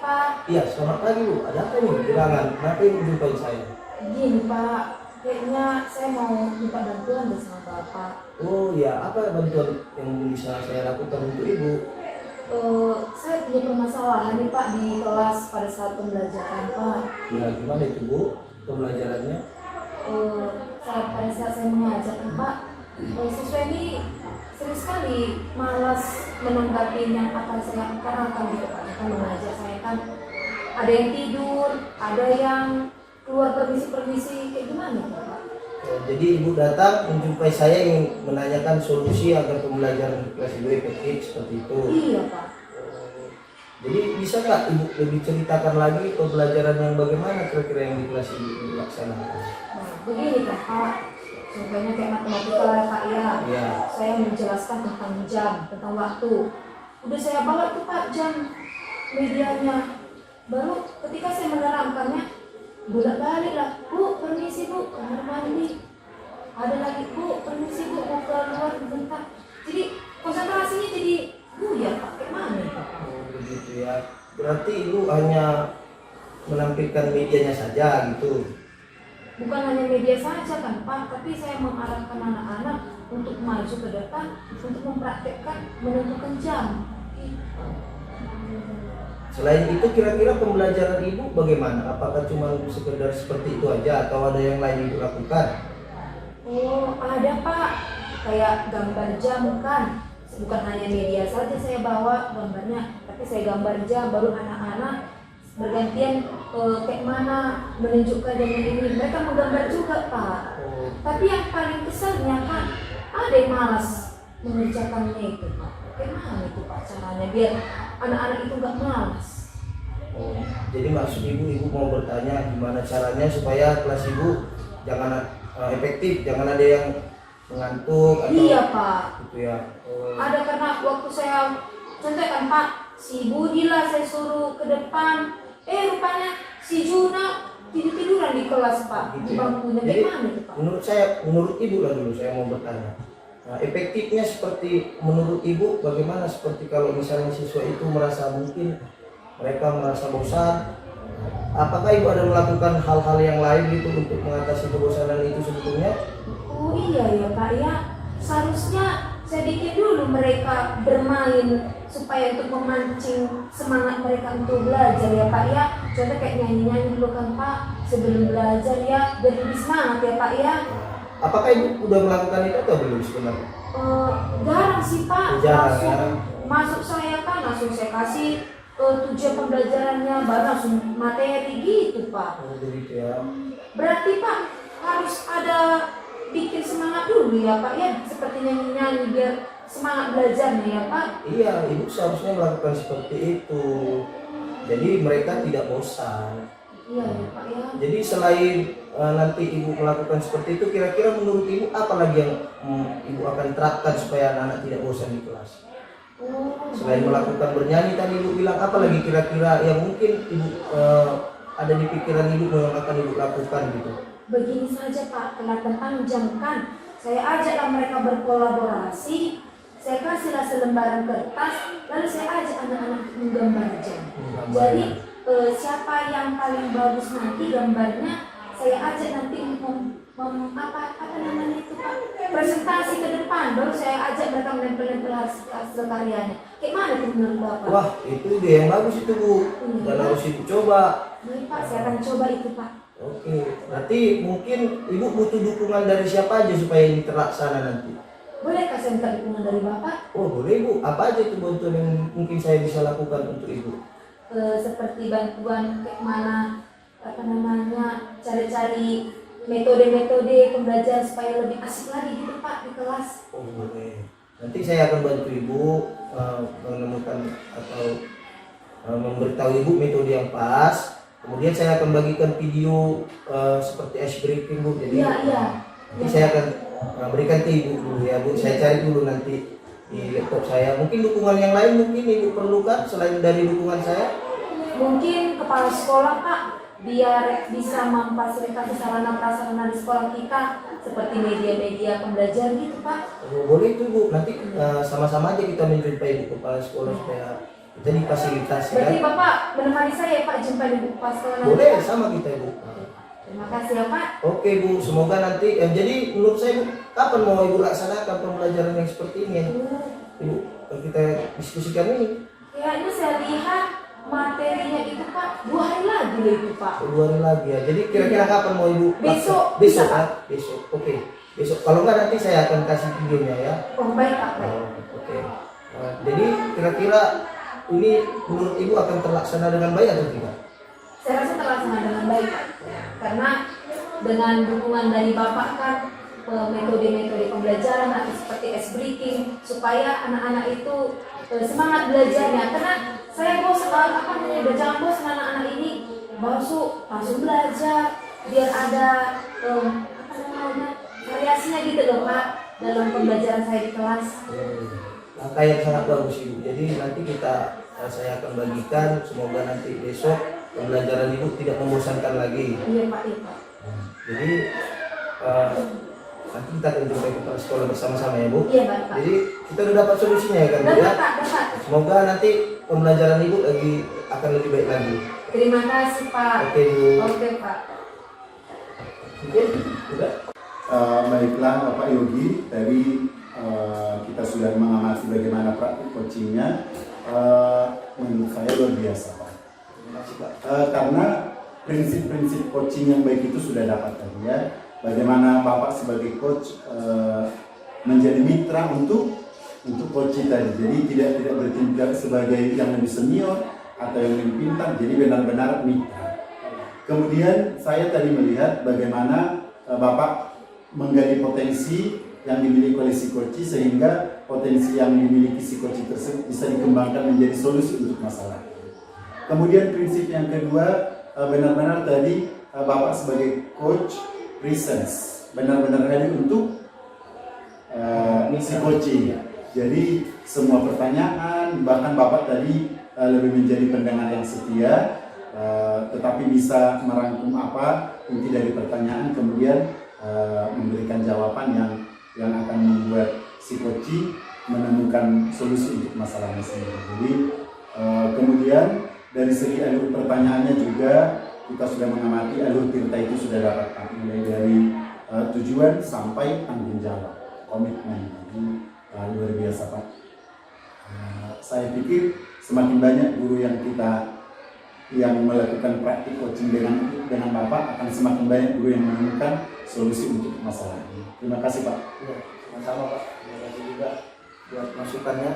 Pak. Iya, selamat pagi Bu. Ada apa nih? Gerangan. Kenapa Ibu jumpai saya? Gini Pak, kayaknya saya mau minta bantuan deh sama Bapak. Oh ya, apa bantuan yang bisa saya lakukan untuk Ibu? Saya punya permasalahan nih Pak di kelas pada saat pembelajaran Pak. Ya, gimana itu Bu? Pembelajarannya? Pada saat saya mengajar kan Pak, siswa ini sering sekali malas menanggapi yang akan saya utarakan gitu Pak. Kan mengajar saya kan ada yang tidur, ada yang keluar permisi-permisi, kayak gimana Pak? Jadi Ibu datang menjumpai saya ingin menanyakan solusi agar pembelajaran kelas Ibu efektif seperti itu. Iya Pak. Jadi bisa nggak Ibu lebih ceritakan lagi pembelajaran yang bagaimana kira-kira yang di kelas Ibu dilaksanakan? Nah, begini kan Pak, contohnya kayak matematika lah Pak ya. Ya. Saya menjelaskan tentang jam, tentang waktu. Udah saya bawa tuh Pak jam medianya. Baru ketika saya menerangkannya, bolak-balik lah, Bu, permisi Bu, kamar mandi. Ada lagi, Bu, permisi Bu, mau keluar bentar. Jadi konsentrasinya jadi buyar Pak, kayak mana Pak? Oh begitu ya. Berarti Ibu hanya menampilkan medianya saja gitu. Bukan hanya media saja kan Pak, tapi saya mengarahkan anak-anak untuk maju ke depan, untuk mempraktekkan menentukan jam. Selain itu kira-kira pembelajaran Ibu bagaimana? Apakah cuma sekedar seperti itu aja atau ada yang lain Ibu lakukan? Oh, ada Pak, kayak gambar jam kan. Bukan hanya media saja saya bawa gambarnya, tapi saya gambar jam, baru anak-anak bergantian kayak mana menunjukkan jam ini. Mereka menggambar juga Pak. Oh, Tapi yang paling keselnya kan, ada yang malas mengerjakannya itu Pak. Gimana itu Pak caranya biar anak-anak itu nggak malas? oh. Jadi maksud Ibu mau bertanya gimana caranya supaya kelas Ibu jangan efektif, jangan ada yang mengantuk atau Iya Pak. gitu ya. Oh. Ada karena waktu saya contohkan Pak, si Budi lah saya suruh ke depan, rupanya si Juna tidur-tiduran di kelas Pak, Gitu di ya. bangkunya. Jadi, Gimana itu Pak? menurut Ibu lah dulu saya mau bertanya. Nah, efektifnya seperti menurut Ibu bagaimana seperti kalau misalnya siswa itu merasa mungkin mereka merasa bosan, apakah Ibu ada melakukan hal-hal yang lain gitu untuk mengatasi kebosanan itu sebetulnya? Oh iya ya Pak ya, seharusnya saya bikin dulu mereka bermain supaya untuk memancing semangat mereka untuk belajar ya Pak ya. Contoh kayak nyanyi-nyanyi dulu kan Pak sebelum belajar ya, biar lebih semangat ya Pak ya. Apakah Ibu udah melakukan itu atau belum sebenarnya? Jarang sih Pak, Jarang, langsung ya. masuk saya kan langsung saya kasih tujuan pembelajarannya, baru langsung materi gitu Pak. Oh begitu ya. Berarti Pak harus ada bikin semangat dulu ya Pak ya, seperti nyanyi-nyanyi biar semangat belajarnya ya Pak. Iya, Ibu seharusnya melakukan seperti itu. Jadi mereka tidak bosan. Iya ya Pak ya. Jadi selain nanti Ibu melakukan seperti itu, kira-kira menurut Ibu apa lagi yang Ibu akan terapkan supaya anak-anak tidak bosan di kelas? Selain melakukan bernyanyi tadi Ibu bilang, apa lagi kira-kira yang mungkin Ibu ada di pikiran Ibu yang akan Ibu lakukan gitu? Begini saja Pak, kena tentang jam kan, saya ajaklah mereka berkolaborasi, saya kasihlah selembaran kertas, lalu saya ajak anak-anak menggambar jam. Jadi siapa yang paling bagus nanti gambarnya, saya ajak nanti apa namanya itu Pak, presentasi ke depan, baru saya ajak mereka menempel-nempel hasil karyanya. Gimana itu menurut Bapak? Wah, itu ide yang bagus itu Bu, dan harus Ibu coba. Baik Pak, saya akan coba itu Pak. Oke, berarti mungkin Ibu butuh dukungan dari siapa aja supaya ini terlaksana nanti? Bolehkah saya minta dukungan dari Bapak? Oh boleh Bu, apa aja itu bantuan yang mungkin saya bisa lakukan untuk Ibu? Seperti bantuan kayak mana, apa namanya, cari-cari metode-metode pembelajaran supaya lebih asik lagi gitu Pak di kelas. Oh boleh. Nanti saya akan bantu Ibu menemukan atau memberitahu Ibu metode yang pas. Kemudian saya akan bagikan video seperti ice breaking Bu. Jadi nanti saya akan berikan ke Ibu dulu ya Bu. Saya cari dulu nanti di laptop saya. Mungkin dukungan yang lain mungkin Ibu perlukan selain dari dukungan saya? Mungkin kepala sekolah Pak, biar bisa memfasilitasi sarana prasarana di sekolah kita seperti media-media pembelajaran gitu Pak. Oh, boleh itu Bu. Nanti sama-sama aja kita menjumpai Ibu kepala sekolah supaya kita difasilitasi Berarti kan. Bapak menemani saya Pak jumpa di buku pastoral nanti? Boleh sama kita Ibu. Terima kasih ya Pak. Oke Bu, semoga nanti jadi menurut saya Bu, kapan mau Ibu laksanakan pembelajaran yang seperti ini ya? Ibu, kalau kita diskusikan ini Ya ini saya lihat materinya itu Pak 2 hari lagi loh itu Pak. 2 hari lagi ya. Jadi kira-kira kapan mau Ibu? Besok. Besok Bisa, kan? Besok. Oke. Besok. Kalau enggak nanti saya akan kasih videonya ya. Oh baik Pak. Baik. Oke. Jadi kira-kira ini menurut Ibu akan terlaksana dengan baik atau tidak? Saya rasa terlaksana dengan baik Pak. Karena dengan dukungan dari Bapak kan metode-metode pembelajaran atau seperti S-breaking supaya anak-anak itu semangat belajarnya. Karena saya bosan udah jangan bosan anak-anak ini langsung belajar biar ada variasinya gitu loh Pak dalam pembelajaran saya di kelas. Langkah yang sangat bagus Ibu. Jadi nanti saya akan bagikan, semoga nanti besok pembelajaran Ibu tidak membosankan lagi. Iya Pak, iya Pak. Jadi nanti kita akan jumpa di kepala sekolah bersama-sama ya Bu. Iya baik Pak. Jadi kita udah dapat solusinya ya kan Bu ya. Dapat Pak, dapat. Semoga nanti pembelajaran Ibu akan lebih baik lagi. Terima kasih Pak. Oke Bu. Oke Pak. Oke, sudah. Baiklah Bapak Yogi, tadi kita sudah mengamati bagaimana praktik coachingnya. Menurut saya luar biasa Pak. Terima kasih Pak. Karena prinsip-prinsip coaching yang baik itu sudah dapat tadi ya. Bagaimana Bapak sebagai coach menjadi mitra untuk coaching tadi. Jadi tidak bertindak sebagai yang lebih senior atau yang lebih pintar. Jadi benar-benar mitra. Kemudian saya tadi melihat bagaimana Bapak menggali potensi yang dimiliki oleh si coach sehingga potensi yang dimiliki si coach tersebut bisa dikembangkan menjadi solusi untuk masalah. Kemudian prinsip yang kedua, benar-benar tadi Bapak sebagai coach presence, benar-benar hadir untuk si coaching. Jadi semua pertanyaan, bahkan Bapak tadi lebih menjadi pendengar yang setia, tetapi bisa merangkum apa inti dari pertanyaan, kemudian memberikan jawaban yang akan membuat si coach menemukan solusi untuk masalahnya sendiri. Jadi kemudian dari segi alur pertanyaannya juga kita sudah mengamati alur Tirta itu sudah dapat mulai dari tujuan sampai tanggung jawab, komitmen. Jadi luar biasa Pak. Saya pikir semakin banyak guru yang melakukan praktik coaching dengan Bapak, akan semakin banyak guru yang menemukan solusi untuk masalah ini. Terima kasih Pak. Ya, sama-sama Pak. Terima kasih juga buat masukannya.